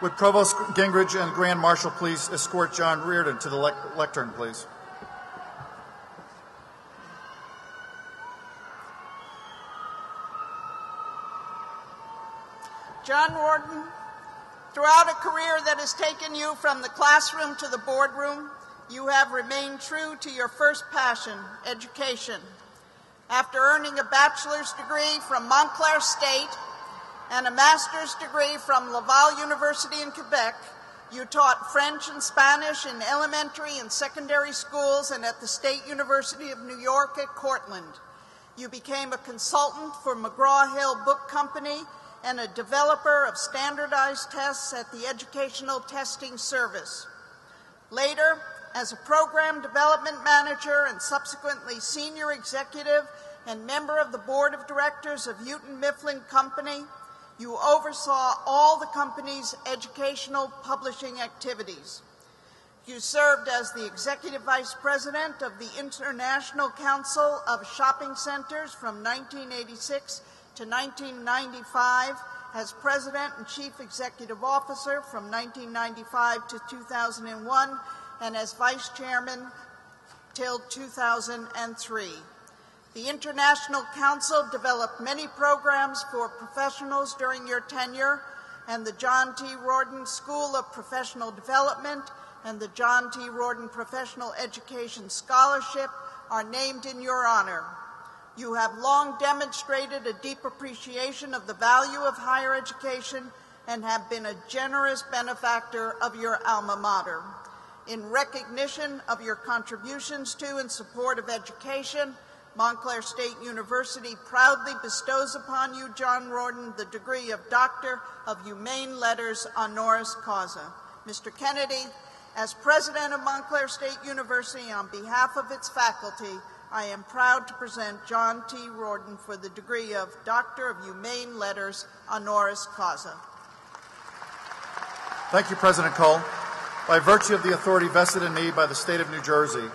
Would Provost Gingrich and Grand Marshal please escort John Reardon to the lectern, please? John Reardon, throughout a career that has taken you from the classroom to the boardroom, you have remained true to your first passion, education. After earning a bachelor's degree from Montclair State and a master's degree from Laval University in Quebec, you taught French and Spanish in elementary and secondary schools and at the State University of New York at Cortland. You became a consultant for McGraw-Hill Book Company and a developer of standardized tests at the Educational Testing Service. Later, as a program development manager and subsequently senior executive and member of the board of directors of Houghton Mifflin Company, you oversaw all the company's educational publishing activities. You served as the executive vice president of the International Council of Shopping Centers from 1986 to 1995, as president and chief executive officer from 1995 to 2001, and as vice chairman till 2003. The International Council developed many programs for professionals during your tenure, and the John T. Reardon School of Professional Development and the John T. Reardon Professional Education Scholarship are named in your honor. You have long demonstrated a deep appreciation of the value of higher education and have been a generous benefactor of your alma mater. In recognition of your contributions to and support of education, Montclair State University proudly bestows upon you, John Reardon, the degree of Doctor of Humane Letters honoris causa. Mr. Kennedy, as president of Montclair State University, on behalf of its faculty, I am proud to present John T. Reardon for the degree of Doctor of Humane Letters honoris causa. Thank you, President Cole. By virtue of the authority vested in me by the State of New Jersey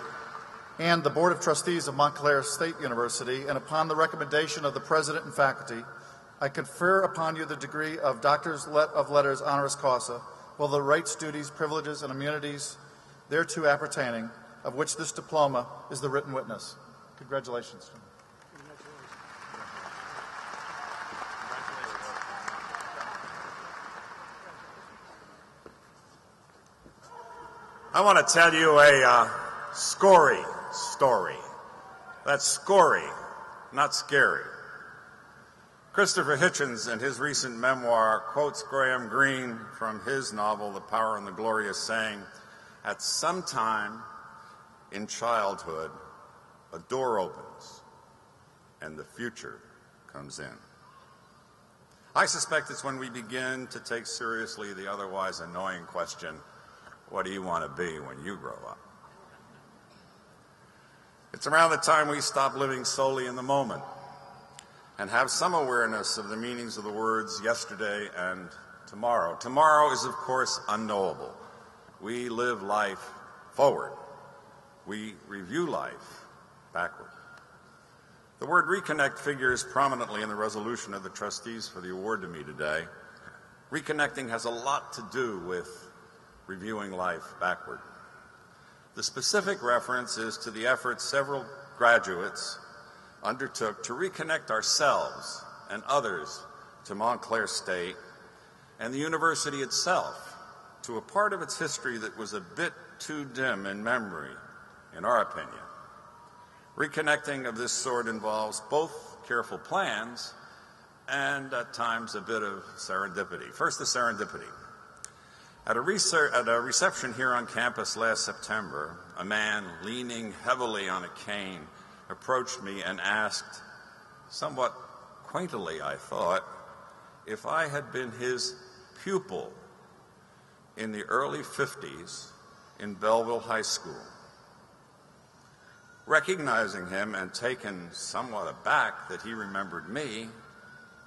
and the Board of Trustees of Montclair State University, and upon the recommendation of the President and faculty, I confer upon you the degree of Doctor of Letters honoris causa, with the rights, duties, privileges, and immunities thereto appertaining, of which this diploma is the written witness. Congratulations. I want to tell you a scory story. That's scory, not scary. Christopher Hitchens, in his recent memoir, quotes Graham Greene from his novel, The Power and the Glorious, saying, "At some time in childhood, a door opens and the future comes in." I suspect it's when we begin to take seriously the otherwise annoying question, what do you want to be when you grow up? It's around the time we stop living solely in the moment and have some awareness of the meanings of the words yesterday and tomorrow. Tomorrow is, of course, unknowable. We live life forward. We review life backward. The word reconnect figures prominently in the resolution of the trustees for the award to me today. Reconnecting has a lot to do with reviewing life backward. The specific reference is to the efforts several graduates undertook to reconnect ourselves and others to Montclair State and the university itself to a part of its history that was a bit too dim in memory, in our opinion. Reconnecting of this sort involves both careful plans and, at times, a bit of serendipity. First, the serendipity. At a reception here on campus last September, a man leaning heavily on a cane approached me and asked, somewhat quaintly, I thought, if I had been his pupil in the early 50s in Belleville High School. Recognizing him and taken somewhat aback that he remembered me,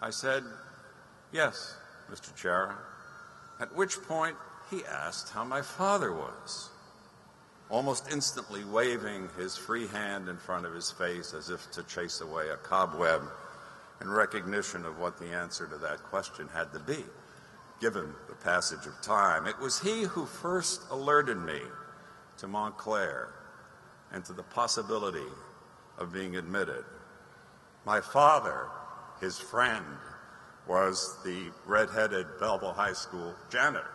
I said, "Yes, Mr. Chara," at which point he asked how my father was, almost instantly waving his free hand in front of his face as if to chase away a cobweb in recognition of what the answer to that question had to be. given the passage of time. It was he who first alerted me to Montclair and to the possibility of being admitted. My father, his friend, was the red-headed Belleville High School janitor.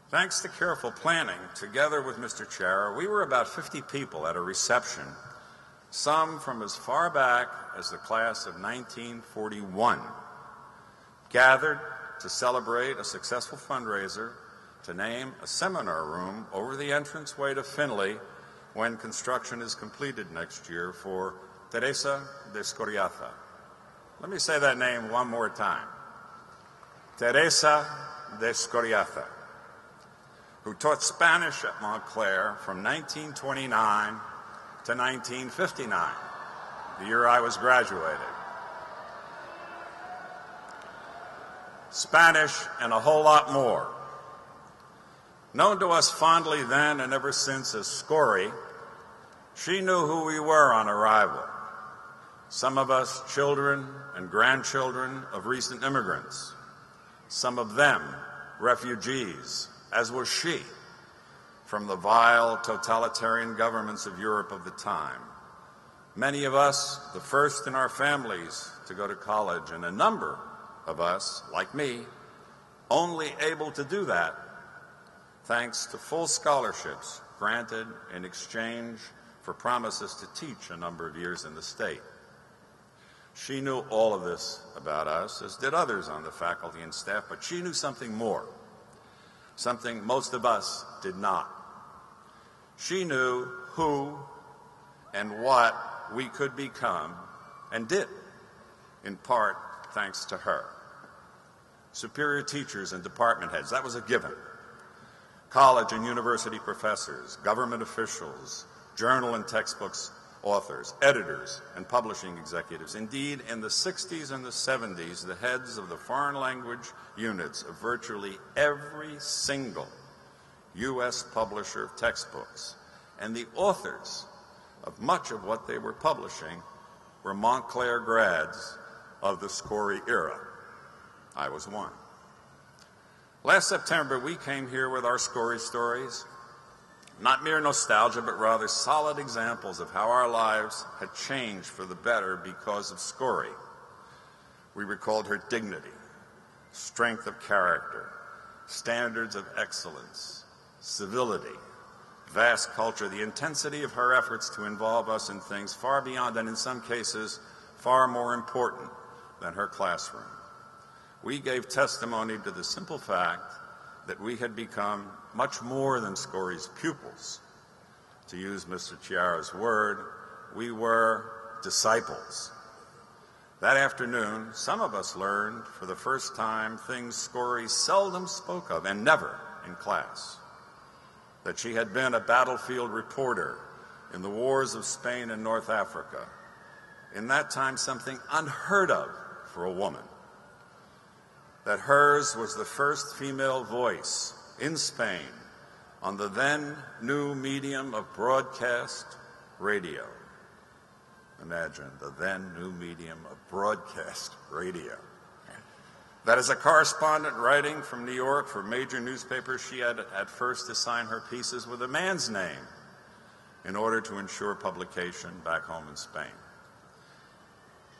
Thanks to careful planning, together with Mr. Chara, we were about 50 people at a reception, some from as far back as the class of 1941, gathered to celebrate a successful fundraiser to name a seminar room over the entranceway to Finley when construction is completed next year for Teresa de Escoriaza. Let me say that name one more time. Teresa de Escoriaza, who taught Spanish at Montclair from 1929 to 1959, the year I was graduated. Spanish and a whole lot more. Known to us fondly then and ever since as Scory, she knew who we were on arrival. Some of us children and grandchildren of recent immigrants. Some of them refugees, as was she, from the vile totalitarian governments of Europe of the time. Many of us, the first in our families to go to college, and a number of us, like me, only able to do that thanks to full scholarships granted in exchange for promises to teach a number of years in the state. She knew all of this about us, as did others on the faculty and staff, but she knew something more, something most of us did not. She knew who and what we could become, and did, in part thanks to her. Superior teachers and department heads, that was a given. College and university professors, government officials, journal and textbooks authors, editors, and publishing executives. Indeed, in the 60s and the 70s, the heads of the foreign language units of virtually every single U.S. publisher of textbooks, and the authors of much of what they were publishing were Montclair grads of the Scory era. I was one. Last September, we came here with our Scory stories, not mere nostalgia, but rather solid examples of how our lives had changed for the better because of Scory. We recalled her dignity, strength of character, standards of excellence, civility, vast culture, the intensity of her efforts to involve us in things far beyond, and in some cases, far more important than her classroom. We gave testimony to the simple fact that we had become much more than Scory's pupils. To use Mr. Chiara's word, we were disciples. That afternoon, some of us learned for the first time things Scory seldom spoke of, and never in class. That she had been a battlefield reporter in the wars of Spain and North Africa. In that time, something unheard of for a woman. That hers was the first female voice in Spain on the then new medium of broadcast radio. Imagine the then new medium of broadcast radio. That as a correspondent writing from New York for major newspapers, she had at first to sign her pieces with a man's name in order to ensure publication back home in Spain.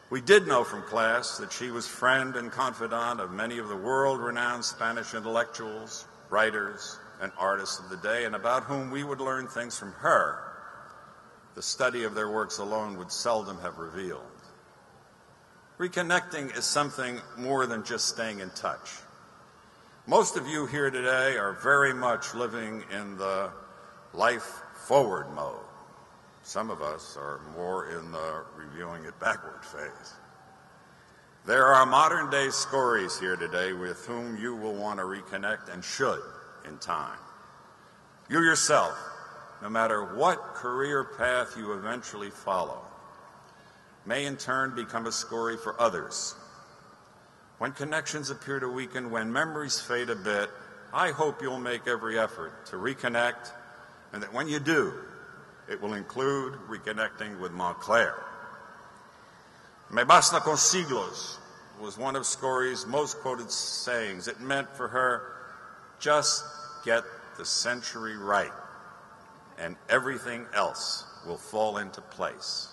We did know from class that she was friend and confidant of many of the world-renowned Spanish intellectuals, writers, and artists of the day, and about whom we would learn things from her the study of their works alone would seldom have revealed. Reconnecting is something more than just staying in touch. Most of you here today are very much living in the life forward mode. Some of us are more in the reviewing it backward phase. There are modern-day Scorys here today with whom you will want to reconnect and should in time. You yourself, no matter what career path you eventually follow, may in turn become a Scory for others. When connections appear to weaken, when memories fade a bit, I hope you'll make every effort to reconnect, and that when you do, it will include reconnecting with Montclair. Me basta con siglos, was one of Scory's most quoted sayings. It meant for her, just get the century right, and everything else will fall into place.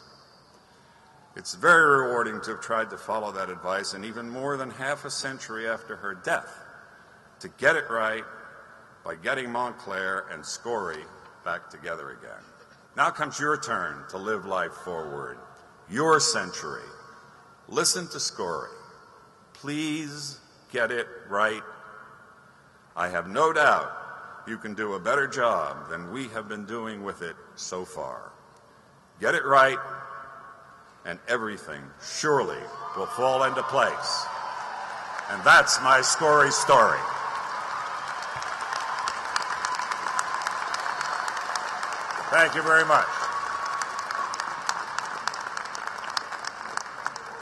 It's very rewarding to have tried to follow that advice, and even more than half a century after her death, to get it right by getting Montclair and Scory back together again. Now comes your turn to live life forward, your century. Listen to Scory. Please get it right. I have no doubt you can do a better job than we have been doing with it so far. Get it right, and everything surely will fall into place. And that's my Scory story. Thank you very much.